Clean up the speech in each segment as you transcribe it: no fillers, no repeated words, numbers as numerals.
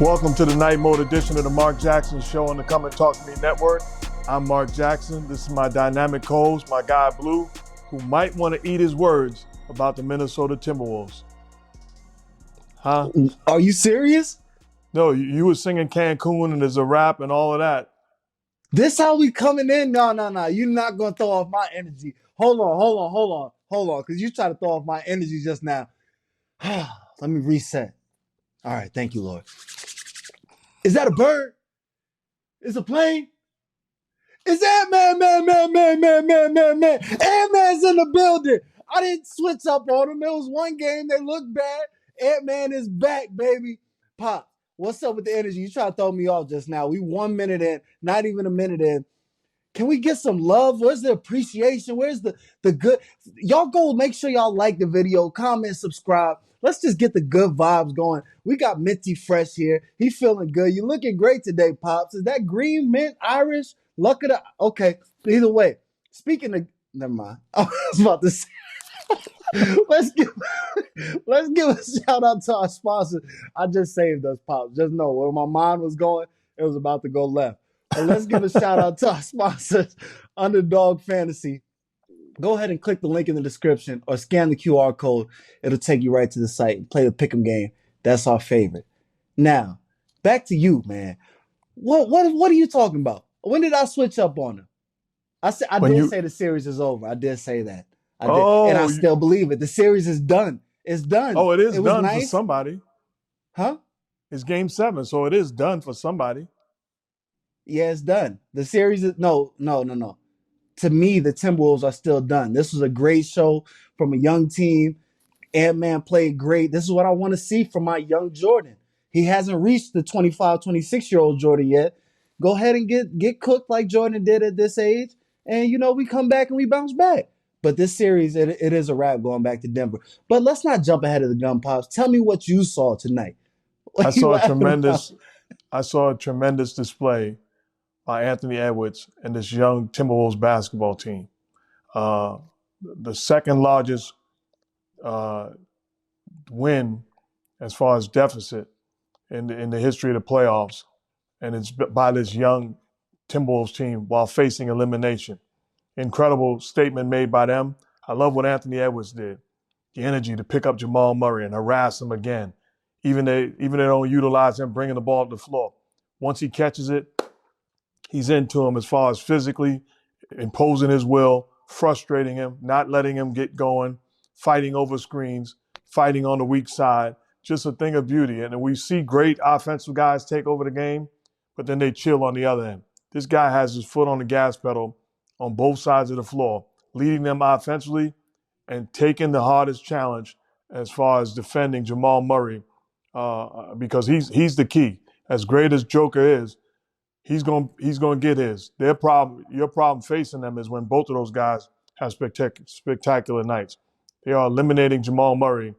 Welcome to the night mode edition of the Mark Jackson Show on the Come and Talk to Me Network. I'm Mark Jackson. This is my dynamic co-host, my guy Blue, who might want to eat his words about the Minnesota Timberwolves. Huh? Are you serious? No, you were singing Cancun and there's a rap and all of that. This how we coming in? No. You're not going to throw off my energy. Hold on. Because you tried to throw off my energy just now. Let me reset. All right. Thank you, Lord. Is that a bird? Is a plane? Is that man? Ant-Man's in the building. I didn't switch up on him. It was one game. They looked bad. Ant-Man is back, baby. Pop, what's up with the energy? You try to throw me off just now. We 1 minute in, not even a minute in. Can we get some love? Where's the appreciation? Where's the good? Y'all go make sure y'all like the video, comment, subscribe. Let's just get the good vibes going. We got Minty Fresh here. He feeling good. You looking great today, Pops. Is that green mint Irish? Luck of the okay. Either way. Speaking of never mind. I was about to say let's give a shout out to our sponsor. I just saved us, Pops. Just know where my mind was going, it was about to go left. But let's give a shout out to our sponsors, Underdog Fantasy. Go ahead and click the link in the description or scan the QR code. It'll take you right to the site and play the pick'em game. That's our favorite. Now, back to you, man. What are you talking about? When did I switch up on him? I did say the series is over. I did say that. I did. And I still believe it. The series is done. It's done. Oh, it is done for somebody. Huh? It's game 7, so it is done for somebody. Yeah, it's done. The series is no. To me, the Timberwolves are still done. This was a great show from a young team. Ant-Man played great. This is what I want to see from my young Jordan. He hasn't reached the 25, 26-year-old Jordan yet. Go ahead and get cooked like Jordan did at this age. And, we come back and we bounce back. But this series, it is a wrap going back to Denver. But let's not jump ahead of the gun, Pops. Tell me what you saw tonight. I saw a tremendous display by Anthony Edwards and this young Timberwolves basketball team. The second largest win as far as deficit in the history of the playoffs. And it's by this young Timberwolves team while facing elimination. Incredible statement made by them. I love what Anthony Edwards did. The energy to pick up Jamal Murray and harass him again. Even they don't utilize him bringing the ball to the floor. Once he catches it, he's into him as far as physically imposing his will, frustrating him, not letting him get going, fighting over screens, fighting on the weak side. Just a thing of beauty. And we see great offensive guys take over the game, but then they chill on the other end. This guy has his foot on the gas pedal on both sides of the floor, leading them offensively and taking the hardest challenge as far as defending Jamal Murray because he's the key. As great as Joker is, he's going to get his. Your problem facing them is when both of those guys have spectacular nights. They are eliminating Jamal Murray,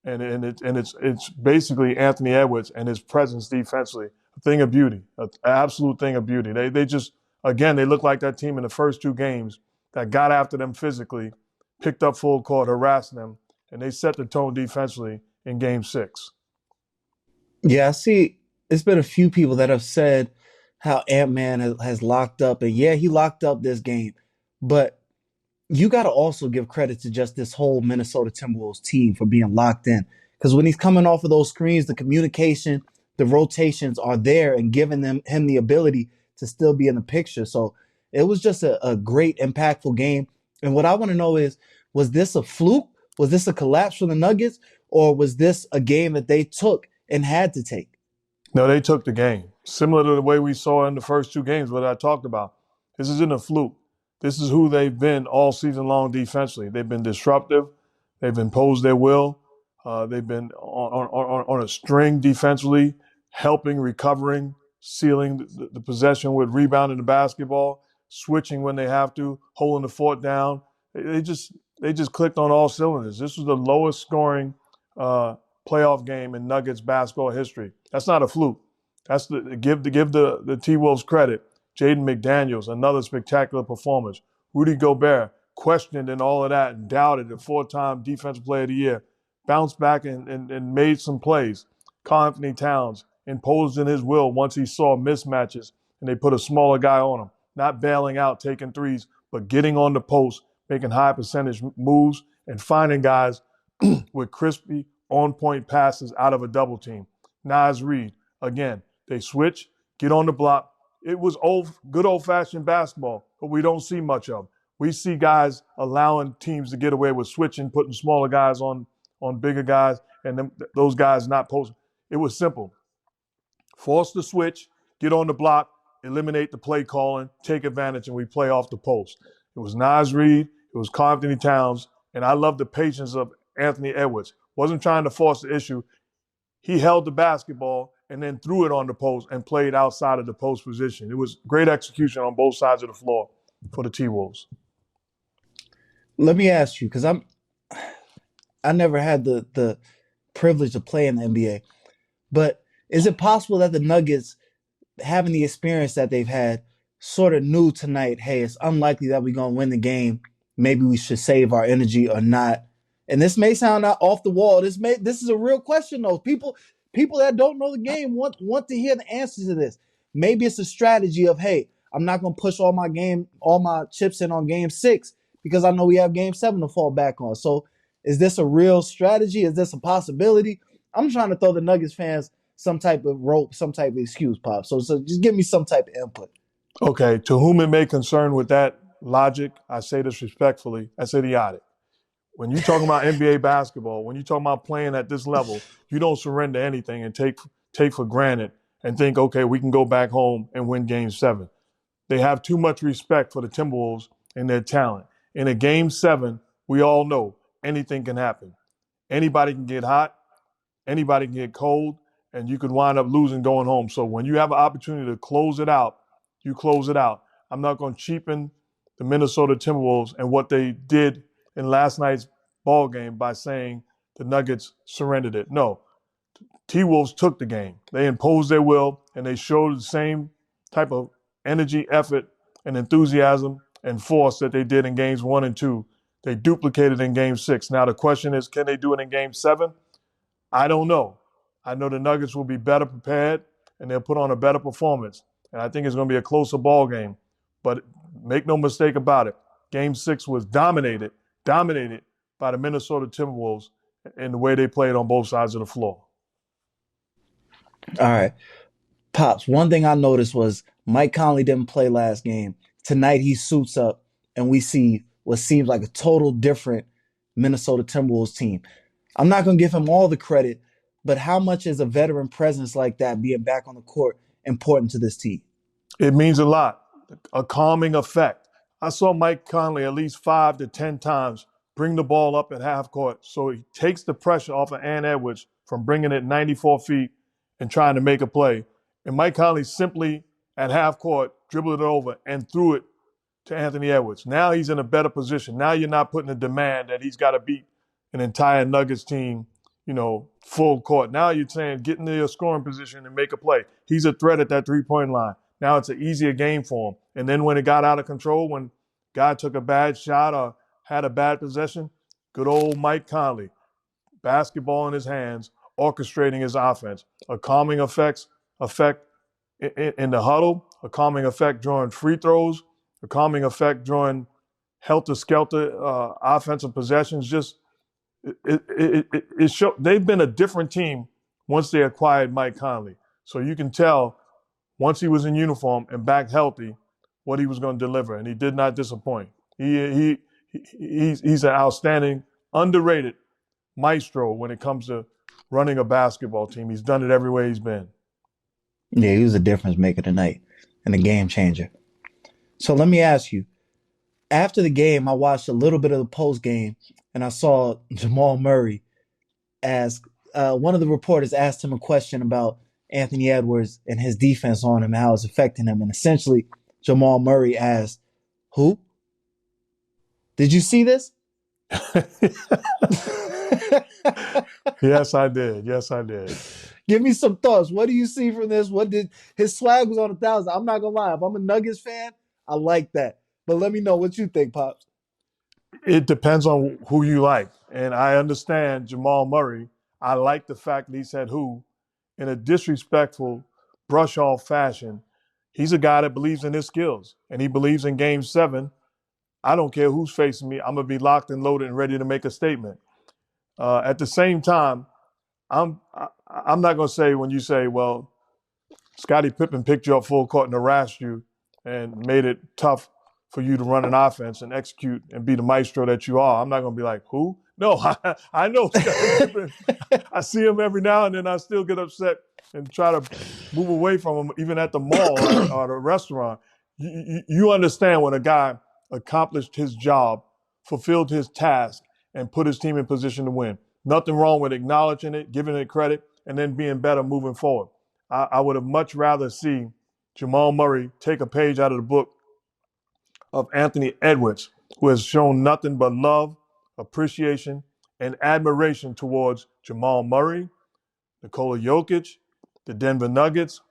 and it's basically Anthony Edwards and his presence defensively, a thing of beauty, an absolute thing of beauty. They just, again, they look like that team in the first 2 games that got after them physically, picked up full court, harassed them, and they set the tone defensively in game 6. Yeah, I see. It's been a few people that have said how Ant-Man has locked up. And yeah, he locked up this game. But you got to also give credit to just this whole Minnesota Timberwolves team for being locked in. Because when he's coming off of those screens, the communication, the rotations are there and giving him the ability to still be in the picture. So it was just a great, impactful game. And what I want to know is, was this a fluke? Was this a collapse from the Nuggets? Or was this a game that they took and had to take? No, they took the game. Similar to the way we saw in the first 2 games, what I talked about. This isn't a fluke. This is who they've been all season long defensively. They've been disruptive. They've imposed their will. They've been on a string defensively, helping, recovering, sealing the possession with rebounding the basketball, switching when they have to, holding the fort down. They just clicked on all cylinders. This was the lowest scoring playoff game in Nuggets basketball history. That's not a fluke. That's give the T-Wolves credit. Jaden McDaniels, another spectacular performance. Rudy Gobert, questioned and all of that and doubted, a 4-time Defensive Player of the Year, bounced back and made some plays. Karl Anthony Towns, imposing his will once he saw mismatches and they put a smaller guy on him, not bailing out, taking threes, but getting on the post, making high percentage moves and finding guys with crispy, on-point passes out of a double team. Nas Reed, again, they switch, get on the block. It was good old-fashioned basketball, but we don't see much of. We see guys allowing teams to get away with switching, putting smaller guys on bigger guys, and then those guys not posting. It was simple. Force the switch, get on the block, eliminate the play calling, take advantage, and we play off the post. It was Nas Reed, it was Karl Anthony Towns, and I love the patience of Anthony Edwards. Wasn't trying to force the issue. He held the basketball and then threw it on the post and played outside of the post position. It was great execution on both sides of the floor for the T-Wolves. Let me ask you, because I never had the privilege of playing the NBA, but is it possible that the Nuggets, having the experience that they've had, sort of knew tonight, hey, it's unlikely that we're going to win the game. Maybe we should save our energy or not? And this may sound out off the wall. This is a real question, though. People that don't know the game want to hear the answers to this. Maybe it's a strategy of, hey, I'm not going to push all my chips in on game 6 because I know we have game 7 to fall back on. So is this a real strategy? Is this a possibility? I'm trying to throw the Nuggets fans some type of rope, some type of excuse, Pop. So just give me some type of input. Okay, to whom it may concern with that logic, I say this respectfully, that's idiotic. When you're talking about NBA basketball, when you're talking about playing at this level, you don't surrender anything and take for granted and think, okay, we can go back home and win game 7. They have too much respect for the Timberwolves and their talent. In a game 7, we all know anything can happen. Anybody can get hot, anybody can get cold, and you could wind up losing going home. So when you have an opportunity to close it out, you close it out. I'm not going to cheapen the Minnesota Timberwolves and what they did in last night's ball game by saying the Nuggets surrendered it. No, T-Wolves took the game. They imposed their will, and they showed the same type of energy, effort, and enthusiasm and force that they did in games 1 and 2. They duplicated in game 6. Now the question is, can they do it in game 7? I don't know. I know the Nuggets will be better prepared, and they'll put on a better performance. And I think it's going to be a closer ball game. But make no mistake about it, game 6 was dominated by the Minnesota Timberwolves in the way they played on both sides of the floor. All right. Pops, one thing I noticed was Mike Conley didn't play last game. Tonight he suits up, and we see what seems like a total different Minnesota Timberwolves team. I'm not going to give him all the credit, but how much is a veteran presence like that, being back on the court, important to this team? It means a lot. A calming effect. I saw Mike Conley at least 5 to 10 times bring the ball up at half court, so he takes the pressure off of Ant Edwards from bringing it 94 feet and trying to make a play. And Mike Conley simply, at half court, dribbled it over and threw it to Anthony Edwards. Now he's in a better position. Now you're not putting a demand that he's got to beat an entire Nuggets team, full court. Now you're saying get into your scoring position and make a play. He's a threat at that three-point line. Now it's an easier game for him. And then when it got out of control, when guy took a bad shot or had a bad possession, good old Mike Conley, basketball in his hands, orchestrating his offense. A calming effect in the huddle, a calming effect during free throws, a calming effect during helter-skelter offensive possessions. Just it showed they've been a different team once they acquired Mike Conley. So you can tell once he was in uniform and back healthy what he was going to deliver, and he did not disappoint. He's an outstanding, underrated maestro when it comes to running a basketball team. He's done it every way he's been. Yeah, he was a difference maker tonight and a game changer. So let me ask you, after the game, I watched a little bit of the post game, and I saw Jamal Murray ask, one of the reporters asked him a question about Anthony Edwards and his defense on him, how it's affecting him. And essentially, Jamal Murray asked, who? Did you see this? Yes, I did. Give me some thoughts. What do you see from this? His swag was on 1,000. I'm not going to lie. If I'm a Nuggets fan, I like that. But let me know what you think, Pops. It depends on who you like. And I understand Jamal Murray. I like the fact that he said who. in a disrespectful, brush off fashion. He's a guy that believes in his skills, and he believes in Game 7. I don't care who's facing me. I'm going to be locked and loaded and ready to make a statement. At the same time, I'm not going to say when you say, well, Scottie Pippen picked you up full court and harassed you and made it tough for you to run an offense and execute and be the maestro that you are. I'm not going to be like, who? No, I know Scottie Pippen. I see him every now and then. I still get upset and try to move away from him, even at the mall or the restaurant. You understand when a guy accomplished his job, fulfilled his task, and put his team in position to win. Nothing wrong with acknowledging it, giving it credit, and then being better moving forward. I would have much rather see Jamal Murray take a page out of the book of Anthony Edwards, who has shown nothing but love, appreciation, and admiration towards Jamal Murray, Nikola Jokic, the Denver Nuggets,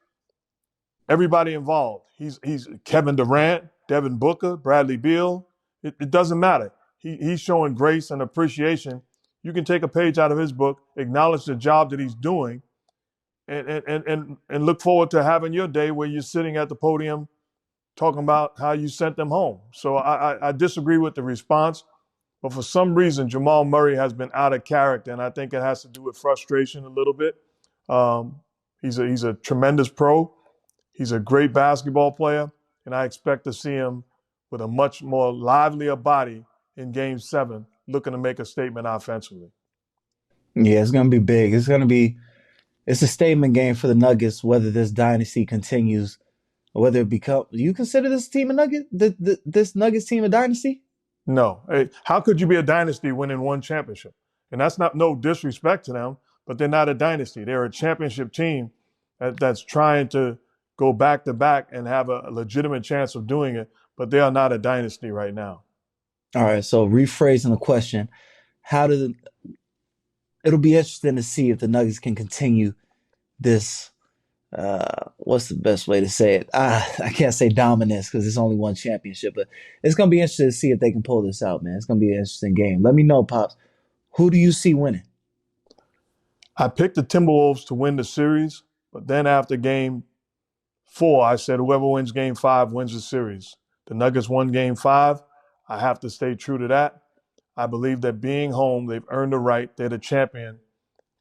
everybody involved. He's Kevin Durant, Devin Booker, Bradley Beal. It doesn't matter. He's showing grace and appreciation. You can take a page out of his book, acknowledge the job that he's doing, and look forward to having your day where you're sitting at the podium talking about how you sent them home. So I disagree with the response, but for some reason, Jamal Murray has been out of character, and I think it has to do with frustration a little bit. He's a tremendous pro. He's a great basketball player, and I expect to see him with a much more livelier body in Game 7, looking to make a statement offensively. Yeah, it's gonna be big. It's a statement game for the Nuggets, whether this dynasty continues or whether it becomes. Do you consider this team a Nugget? This Nuggets team a dynasty? No. Hey, how could you be a dynasty winning one championship? And that's not no disrespect to them, but they're not a dynasty. They're a championship team that's trying to go back to back and have a legitimate chance of doing it, but they are not a dynasty right now. All right. So rephrasing the question, how did it'll be interesting to see if the Nuggets can continue this. What's the best way to say it? I can't say dominance because it's only one championship, but it's gonna be interesting to see if they can pull this out, man. It's gonna be an interesting game. Let me know, Pops. Who do you see winning? I picked the Timberwolves to win the series, but then after Game 4, I said whoever wins Game 5 wins the series. The Nuggets won Game 5. I have to stay true to that. I believe that being home, they've earned the right. They're the champion.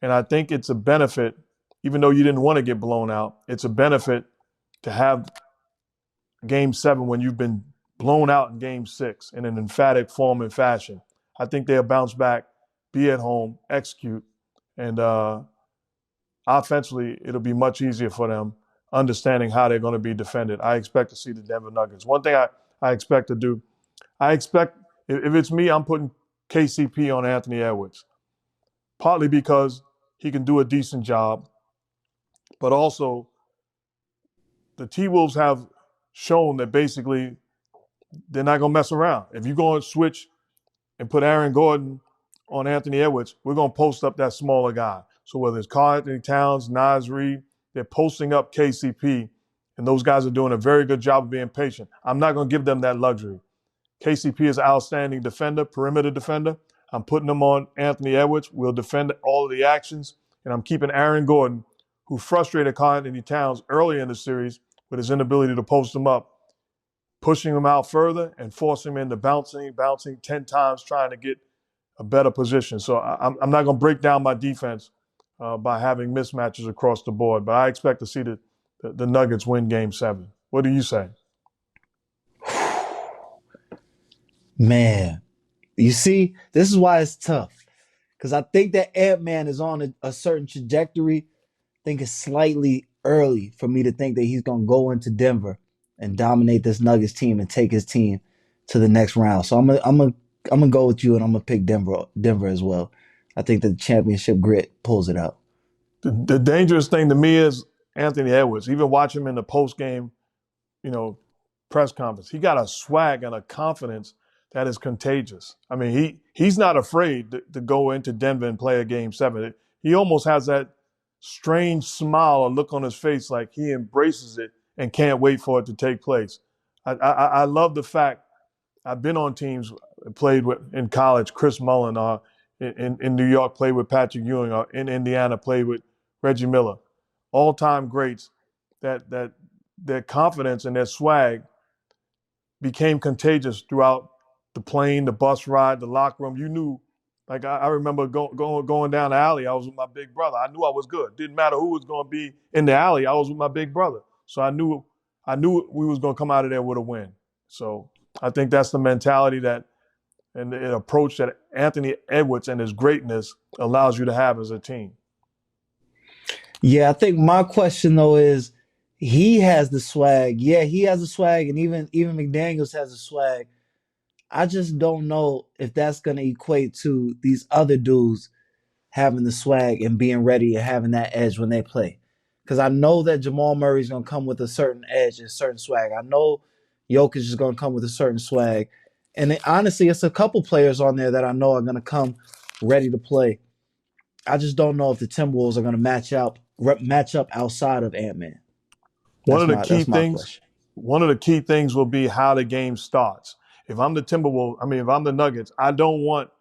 And I think it's a benefit, even though you didn't want to get blown out, it's a benefit to have Game 7 when you've been blown out in Game 6 in an emphatic form and fashion. I think they'll bounce back, be at home, execute, and offensively, it'll be much easier for them understanding how they're going to be defended. I expect to see the Denver Nuggets. One thing I expect to do, if it's me, I'm putting KCP on Anthony Edwards, partly because he can do a decent job, but also the T-Wolves have shown that basically they're not going to mess around. If you're going to switch and put Aaron Gordon on Anthony Edwards, we're going to post up that smaller guy. So whether it's Karl-Anthony Towns, Naz Reid, they're posting up KCP, and those guys are doing a very good job of being patient. I'm not going to give them that luxury. KCP is an outstanding defender, perimeter defender. I'm putting him on Anthony Edwards. We'll defend all of the actions, and I'm keeping Aaron Gordon, who frustrated Karl-Anthony Towns early in the series with his inability to post him up, pushing him out further and forcing him into bouncing 10 times, trying to get a better position. So I'm not going to break down my defense by having mismatches across the board, but I expect to see the Nuggets win Game 7. What do you say? Man, you see, this is why it's tough. Because I think that Ant-Man is on a certain trajectory. I think it's slightly early for me to think that he's going to go into Denver and dominate this Nuggets team and take his team to the next round. So I'm gonna go with you, and I'm gonna pick Denver as well. I think the championship grit pulls it out. The dangerous thing to me is Anthony Edwards. Even watch him in the post-game, press conference. He got a swag and a confidence that is contagious. I mean, he's not afraid to go into Denver and play a Game 7. He almost has that strange smile or look on his face like he embraces it and can't wait for it to take place. I love the fact I've been on teams, played with in college, Chris Mullin, in New York, played with Patrick Ewing, or in Indiana, played with Reggie Miller. all-time greats, that their confidence and their swag became contagious throughout the plane, the bus ride, the locker room. You knew, like I remember going down the alley. I was with my big brother. I knew I was good. Didn't matter who was going to be in the alley. I was with my big brother, so I knew we was going to come out of there with a win. So I think that's the mentality that and the approach that Anthony Edwards and his greatness allows you to have as a team. Yeah, I think my question though is, he has the swag. Yeah, he has the swag, and even McDaniels has the swag. I just don't know if that's gonna equate to these other dudes having the swag and being ready and having that edge when they play. Because I know that Jamal Murray's gonna come with a certain edge and certain swag. I know Jokic is gonna come with a certain swag. And honestly, it's a couple players on there that I know are gonna come ready to play. I just don't know if the Timberwolves are gonna match up outside of Ant-Man. One of the That's my question. One of the key things will be how the game starts. If I'm the if I'm the Nuggets, I don't want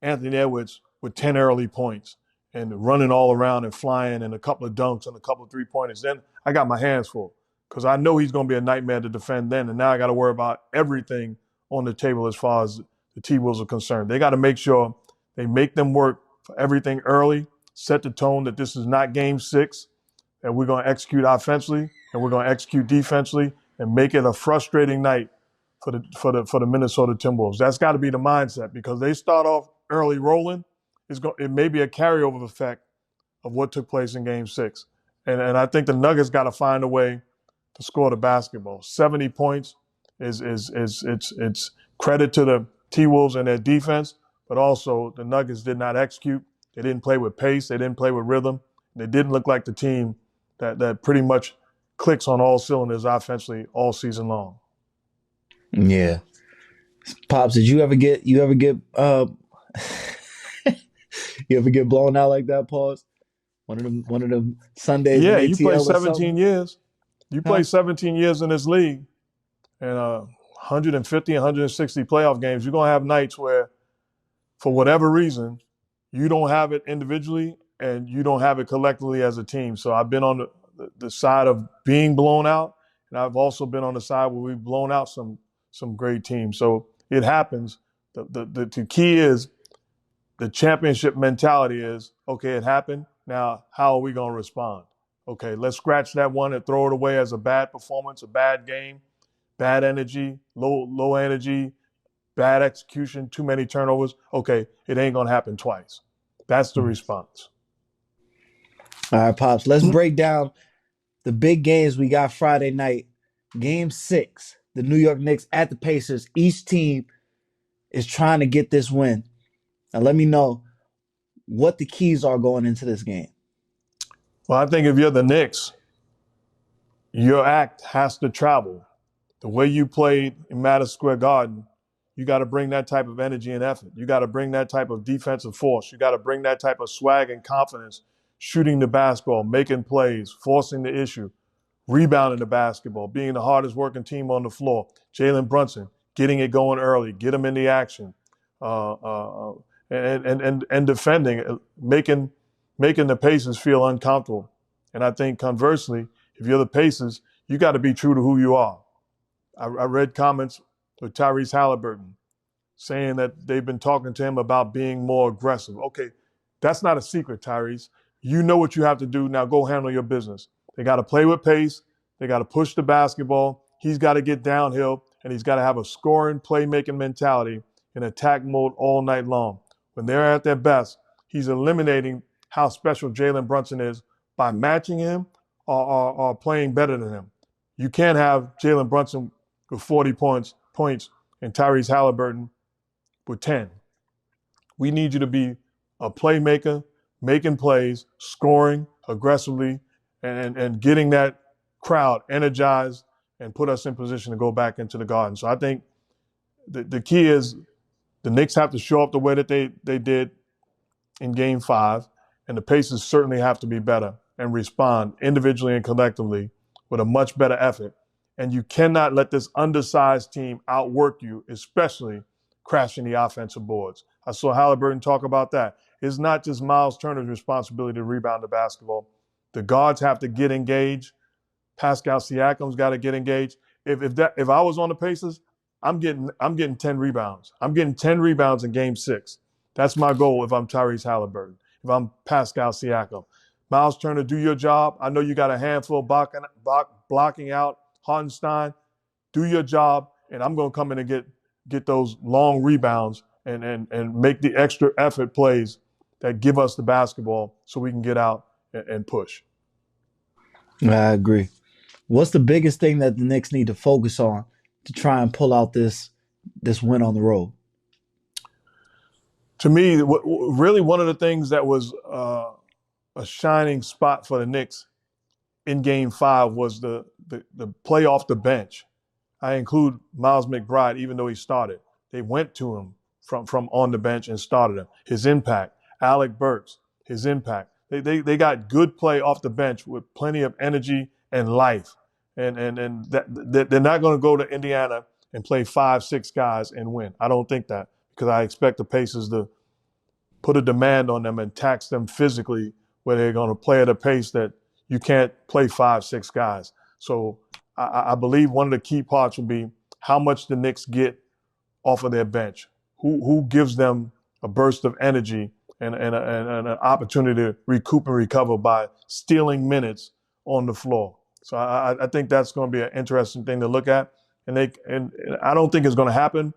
Anthony Edwards with 10 early points and running all around and flying and a couple of dunks and a couple of three-pointers. Then I got my hands full because I know he's going to be a nightmare to defend then, and now I got to worry about everything on the table as far as the T-Wolves are concerned. They got to make sure they make them work for everything early, set the tone that this is not game 6, that we're going to execute offensively and we're going to execute defensively and make it a frustrating night for the Minnesota Timberwolves. That's got to be the mindset because they start off early rolling. It may be a carryover effect of what took place in Game 6, and I think the Nuggets got to find a way to score the basketball. 70 points it's credit to the T-Wolves and their defense, but also the Nuggets did not execute. They didn't play with pace. They didn't play with rhythm. They didn't look like the team that pretty much clicks on all cylinders offensively all season long. Yeah. Pops, did you ever get you ever get blown out like that, Pause? One of them Sundays in Yeah, ATL you play or 17 something? years. You play Huh? 17 years in this league and 150, 160 playoff games. You're going to have nights where, for whatever reason, you don't have it individually and you don't have it collectively as a team. So I've been on the side of being blown out, and I've also been on the side where we've blown out some great teams. So it happens. The key is the championship mentality is, okay, it happened. Now, how are we going to respond? Okay, let's scratch that one and throw it away as a bad performance, a bad game, bad energy, low energy, bad execution, too many turnovers. Okay, it ain't going to happen twice. That's the response. All right, Pops, let's break down the big games we got Friday night. Game 6, the New York Knicks at the Pacers. Each team is trying to get this win. Now, let me know what the keys are going into this game. Well, I think if you're the Knicks, your act has to travel. The way you played in Madison Square Garden, you got to bring that type of energy and effort. You got to bring that type of defensive force. You got to bring that type of swag and confidence, shooting the basketball, making plays, forcing the issue, rebounding the basketball, being the hardest working team on the floor. Jalen Brunson, getting it going early, get him in the action, and defending, making the Pacers feel uncomfortable. And I think conversely, if you're the Pacers, you got to be true to who you are. I read comments with Tyrese Halliburton saying that they've been talking to him about being more aggressive. Okay, that's not a secret, Tyrese. You know what you have to do. Now go handle your business. They got to play with pace. They got to push the basketball. He's got to get downhill, and he's got to have a scoring, playmaking mentality in attack mode all night long. When they're at their best, he's eliminating how special Jalen Brunson is by matching him or playing better than him. You can't have Jalen Brunson with 40 points and Tyrese Halliburton with 10. We need you to be a playmaker, making plays, scoring aggressively, and getting that crowd energized and put us in position to go back into the Garden. So I think the key is the Knicks have to show up the way that they did in Game 5, and the Pacers certainly have to be better and respond individually and collectively with a much better effort. And you cannot let this undersized team outwork you, especially crashing the offensive boards. I saw Halliburton talk about that. It's not just Miles Turner's responsibility to rebound the basketball. The guards have to get engaged. Pascal Siakam's got to get engaged. If I was on the Pacers, I'm getting 10 rebounds. I'm getting 10 rebounds in Game 6. That's my goal if I'm Tyrese Halliburton. If I'm Pascal Siakam. Miles Turner, do your job. I know you got a handful blocking out Hartenstein. Do your job, and I'm going to come in and get those long rebounds and make the extra effort plays that give us the basketball so we can get out and push. I agree. What's the biggest thing that the Knicks need to focus on to try and pull out this win on the road? To me, really one of the things that was a shining spot for the Knicks in Game 5 was the play off the bench. I include Miles McBride, even though he started. They went to him from on the bench and started him. His impact. Alec Burks, his impact. They got good play off the bench with plenty of energy and life. And that they're not going to go to Indiana and play 5-6 guys and win. I don't think that, because I expect the Pacers to put a demand on them and tax them physically, where they're going to play at a pace that you can't play 5-6 guys. So I believe one of the key parts will be how much the Knicks get off of their bench. Who gives them a burst of energy and an opportunity to recoup and recover by stealing minutes on the floor. So I think that's going to be an interesting thing to look at. And I don't think it's going to happen,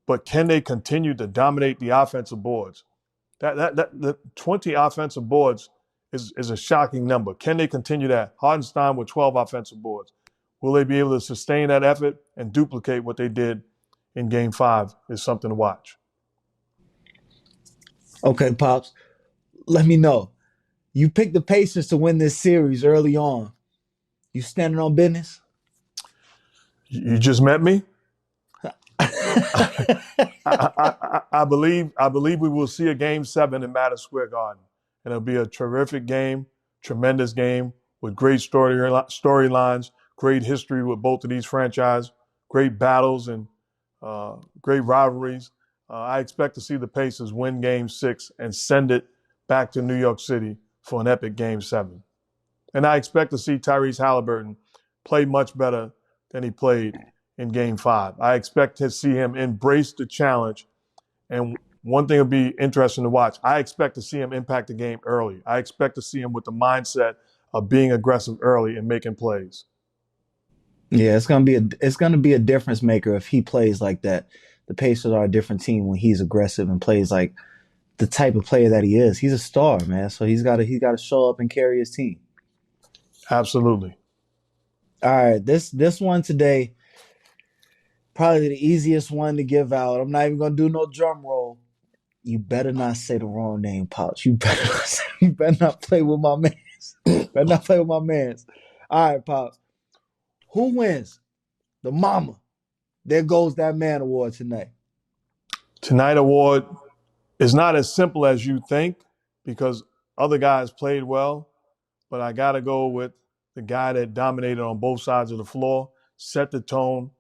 but can they continue to dominate the offensive boards? The 20 offensive boards is a shocking number. Can they continue that? Hartenstein with 12 offensive boards. Will they be able to sustain that effort and duplicate what they did in Game 5 is something to watch. Okay, Pops, let me know. You picked the Pacers to win this series early on. You standing on business? You just met me? I believe we will see a Game 7 in Madison Square Garden. And it'll be a terrific game, tremendous game with great storylines, great history with both of these franchises, great battles and great rivalries. I expect to see the Pacers win Game 6 and send it back to New York City for an epic Game 7. And I expect to see Tyrese Halliburton play much better than he played in Game 5. I expect to see him embrace the challenge. And one thing will be interesting to watch. I expect to see him impact the game early. I expect to see him with the mindset of being aggressive early and making plays. Yeah, it's gonna be a difference maker if he plays like that. The Pacers are a different team when he's aggressive and plays like the type of player that he is. He's a star, man. So he's gotta show up and carry his team. Absolutely. All right, this one today, probably the easiest one to give out. I'm not even gonna do no drum roll. You better not say the wrong name, Pouch. You better not play with my mans. Better not play with my mans. All right, Pouch. Who wins the Mama There Goes That Man award tonight? Tonight award is not as simple as you think, because other guys played well, but I got to go with the guy that dominated on both sides of the floor, set the tone,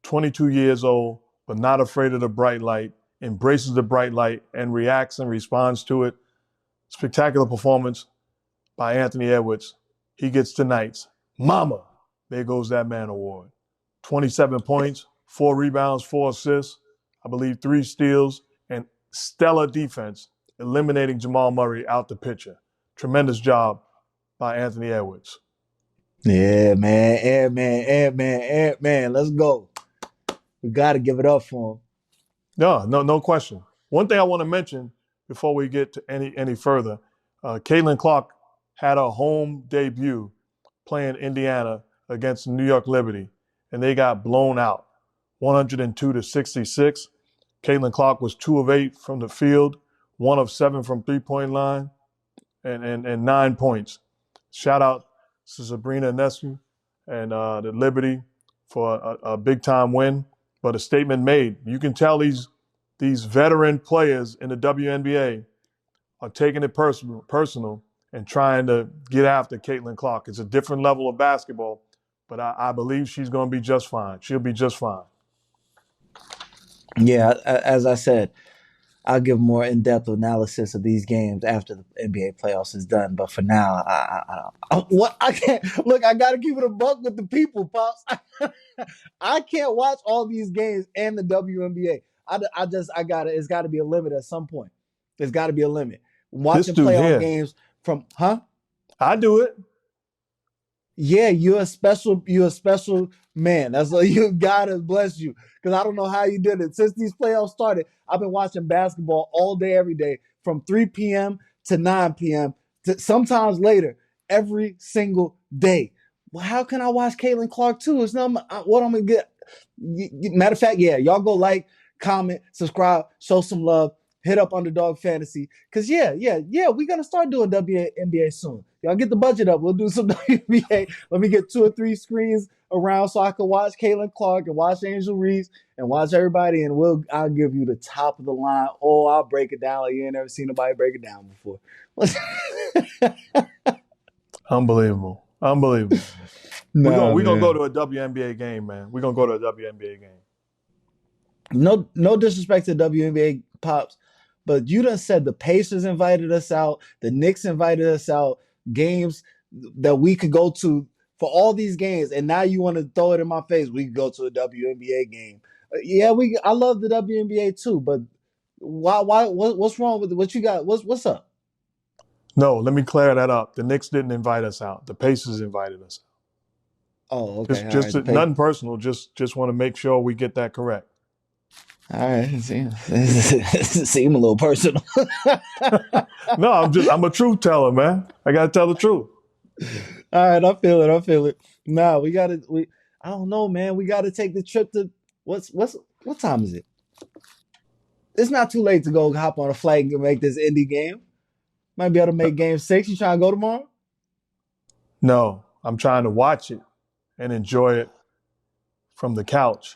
22 years old, but not afraid of the bright light, embraces the bright light and reacts and responds to it. Spectacular performance by Anthony Edwards. He gets tonight's Mama There Goes That Man award. 27 points, 4 rebounds, 4 assists, I believe 3 steals, and stellar defense, eliminating Jamal Murray out the picture. Tremendous job by Anthony Edwards. Yeah, man. Ant-Man. Let's go. We got to give it up for him. No question. One thing I want to mention before we get to any further, Caitlin Clark had a home debut playing Indiana against New York Liberty, and they got blown out, 102-66. Caitlin Clark was 2 of 8 from the field, 1 of 7 from three-point line, and 9 points. Shout out to Sabrina Ionescu and the Liberty for a big-time win, but a statement made. You can tell these veteran players in the WNBA are taking it personal and trying to get after Caitlin Clark. It's a different level of basketball, but I believe she's going to be just fine. She'll be just fine. Yeah, as I said, I'll give more in-depth analysis of these games after the NBA playoffs is done. But for now, I can't look. I gotta keep it a buck with the people, pops. I can't watch all these games and the WNBA. I gotta. It's got to be a limit at some point. There's got to be a limit. This Watching dude playoff here, games from, huh? I do it. Yeah, you're a special man. That's what you God has blessed you. Because I don't know how you did it. Since these playoffs started, I've been watching basketball all day, every day, from 3 p.m. to 9 p.m. to sometimes later, every single day. Well, how can I watch Clark too? It's not what I'm gonna get. Matter of fact, yeah, y'all go like, comment, subscribe, show some love. Hit up Underdog Fantasy. Because, we're going to start doing WNBA soon. Y'all get the budget up. We'll do some WNBA. Let me get 2 or 3 screens around so I can watch Clark and watch Angel Reese and watch everybody, and I'll give you the top of the line. Oh, I'll break it down like you ain't never seen nobody break it down before. Unbelievable. We're gonna go to a WNBA game, man. We're gonna go to a WNBA game. No disrespect to WNBA pops, but you done said the Pacers invited us out, the Knicks invited us out, games that we could go to for all these games, and now you want to throw it in my face. We could go to a WNBA game. I love the WNBA too, but why? What's wrong with what you got? What's up? No, let me clear that up. The Knicks didn't invite us out. The Pacers invited us. Oh, okay. Nothing personal. Just want to make sure we get that correct. All right, seem a little personal. No, I'm a truth teller, man. I gotta tell the truth. All right, I feel it. Nah, I don't know, man. We gotta take the trip to what time is it? It's not too late to go hop on a flight and make this indie game. Might be able to make game 6. You trying to go tomorrow? No, I'm trying to watch it and enjoy it from the couch.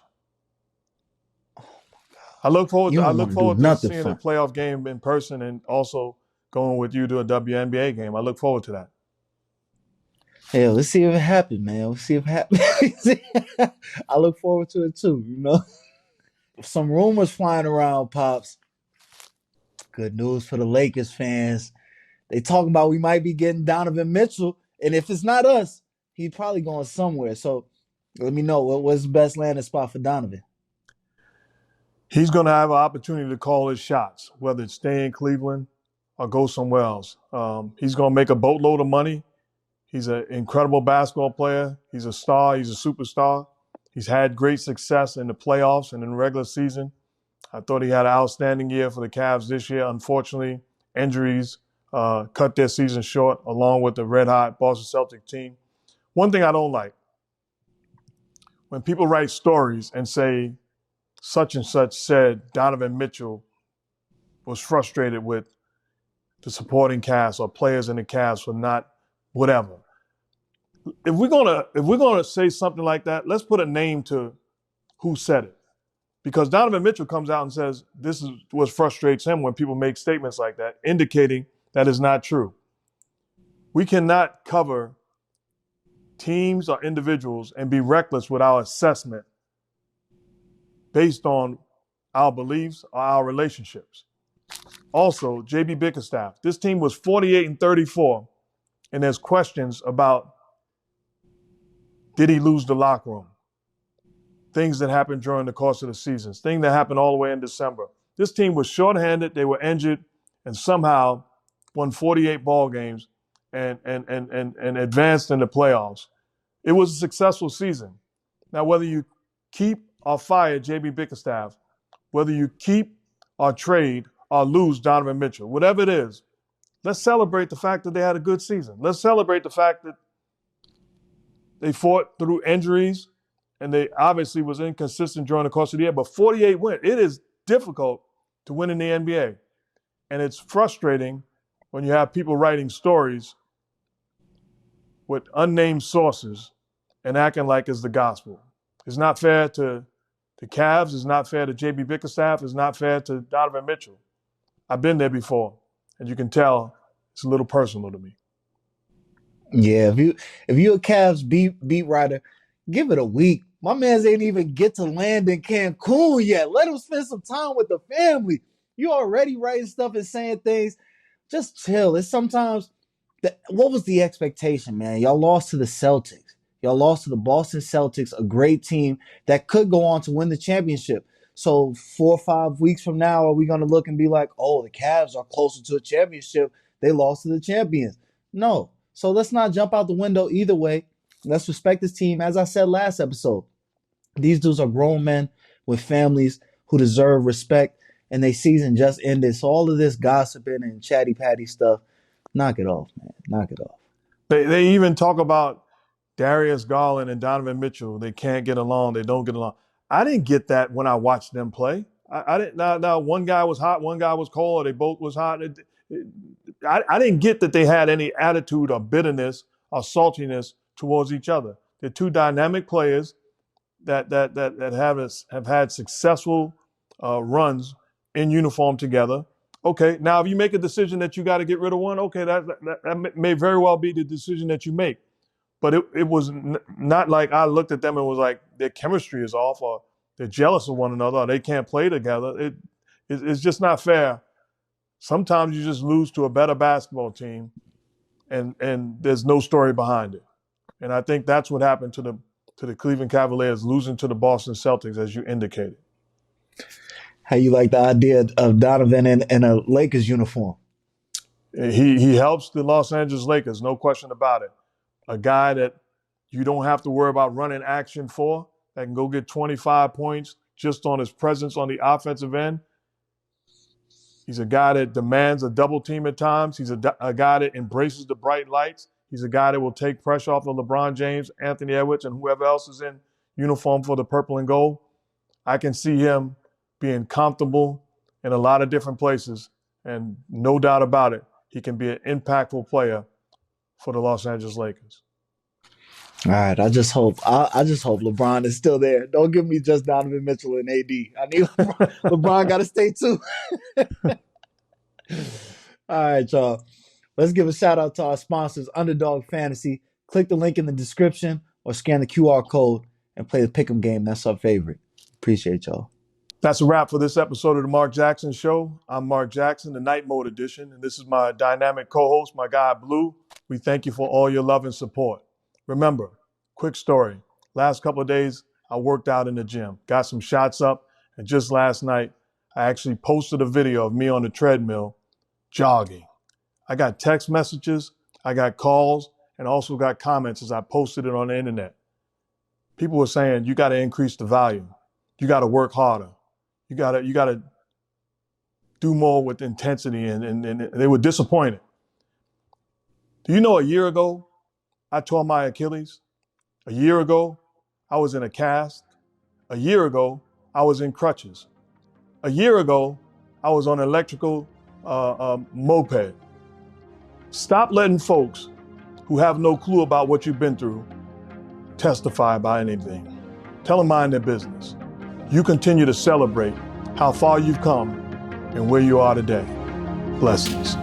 I look forward to seeing a playoff game in person and also going with you to a WNBA game. I look forward to that. Hell, let's see if it happens, man. Let's see if it happens. I look forward to it too, you know. Some rumors flying around, Pops. Good news for the Lakers fans. They talking about we might be getting Donovan Mitchell, and if it's not us, he's probably going somewhere. So let me know what's the best landing spot for Donovan. He's going to have an opportunity to call his shots, whether it's stay in Cleveland or go somewhere else. He's going to make a boatload of money. He's an incredible basketball player. He's a star. He's a superstar. He's had great success in the playoffs and in the regular season. I thought he had an outstanding year for the Cavs this year. Unfortunately, injuries cut their season short, along with the red-hot Boston Celtics team. One thing I don't like, when people write stories and say, such and such said Donovan Mitchell was frustrated with the supporting cast or players in the Cavs for not whatever. If we're gonna say something like that, let's put a name to who said it. Because Donovan Mitchell comes out and says this is what frustrates him when people make statements like that, indicating that is not true. We cannot cover teams or individuals and be reckless with our assessment based on our beliefs or our relationships. Also, JB Bickerstaff, this team was 48-34, and there's questions about did he lose the locker room? Things that happened during the course of the seasons, things that happened all the way in December. This team was shorthanded, they were injured, and somehow won 48 ball games and advanced in the playoffs. It was a successful season. Now, whether you keep or fire JB Bickerstaff, whether you keep or trade or lose Donovan Mitchell, whatever it is, let's celebrate the fact that they had a good season. Let's celebrate the fact that they fought through injuries and they obviously was inconsistent during the course of the year, but 48 wins. It is difficult to win in the NBA. And it's frustrating when you have people writing stories with unnamed sources and acting like it's the gospel. It's not fair to the Cavs. It's not fair to JB Bickerstaff. It's not fair to Donovan Mitchell. I've been there before, and you can tell it's a little personal to me. Yeah, if you a Cavs beat writer, give it a week. My man's ain't even get to land in Cancun yet. Let him spend some time with the family. You already writing stuff and saying things. Just chill. It's sometimes, what was the expectation, man? Y'all lost to the Celtics. Y'all lost to the Boston Celtics, a great team that could go on to win the championship. So 4 or 5 weeks from now, are we going to look and be like, oh, the Cavs are closer to a championship. They lost to the champions. No. So let's not jump out the window either way. Let's respect this team. As I said last episode, these dudes are grown men with families who deserve respect, and their season just ended. So all of this gossiping and chatty patty stuff, knock it off, man. Knock it off. They even talk about Darius Garland and Donovan Mitchell. They can't get along. They don't get along. I didn't get that when I watched them play. I didn't. Now one guy was hot, one guy was cold, or they both was hot. I didn't get that they had any attitude or bitterness or saltiness towards each other. They're two dynamic players that have had successful runs in uniform together. Okay, now if you make a decision that you got to get rid of one, okay, that may very well be the decision that you make. But it was not like I looked at them and was like their chemistry is off or they're jealous of one another or they can't play together. It's just not fair. Sometimes you just lose to a better basketball team and there's no story behind it. And I think that's what happened to the Cleveland Cavaliers losing to the Boston Celtics, as you indicated. How you like the idea of Donovan in a Lakers uniform? He helps the Los Angeles Lakers, no question about it. A guy that you don't have to worry about running action for, that can go get 25 points just on his presence on the offensive end. He's a guy that demands a double team at times. He's a guy that embraces the bright lights. He's a guy that will take pressure off of LeBron James, Anthony Edwards, and whoever else is in uniform for the purple and gold. I can see him being comfortable in a lot of different places, and no doubt about it, he can be an impactful player for the Los Angeles Lakers. All right, I just hope LeBron is still there. Don't give me just Donovan Mitchell and AD. I need LeBron. LeBron got to stay too. All right, y'all. Let's give a shout out to our sponsors, Underdog Fantasy. Click the link in the description or scan the QR code and play the pick'em game. That's our favorite. Appreciate y'all. That's a wrap for this episode of the Mark Jackson Show. I'm Mark Jackson, the Night Mode Edition, and this is my dynamic co-host, my guy Blue. We thank you for all your love and support. Remember, quick story. Last couple of days, I worked out in the gym, got some shots up, and just last night, I actually posted a video of me on the treadmill jogging. I got text messages, I got calls, and also got comments as I posted it on the internet. People were saying, you got to increase the volume. You got to work harder. You got to do more with intensity, and they were disappointed. Do you know a year ago, I tore my Achilles? A year ago, I was in a cast. A year ago, I was in crutches. A year ago, I was on an electrical moped. Stop letting folks who have no clue about what you've been through testify about anything. Tell them mind their business. You continue to celebrate how far you've come and where you are today. Blessings.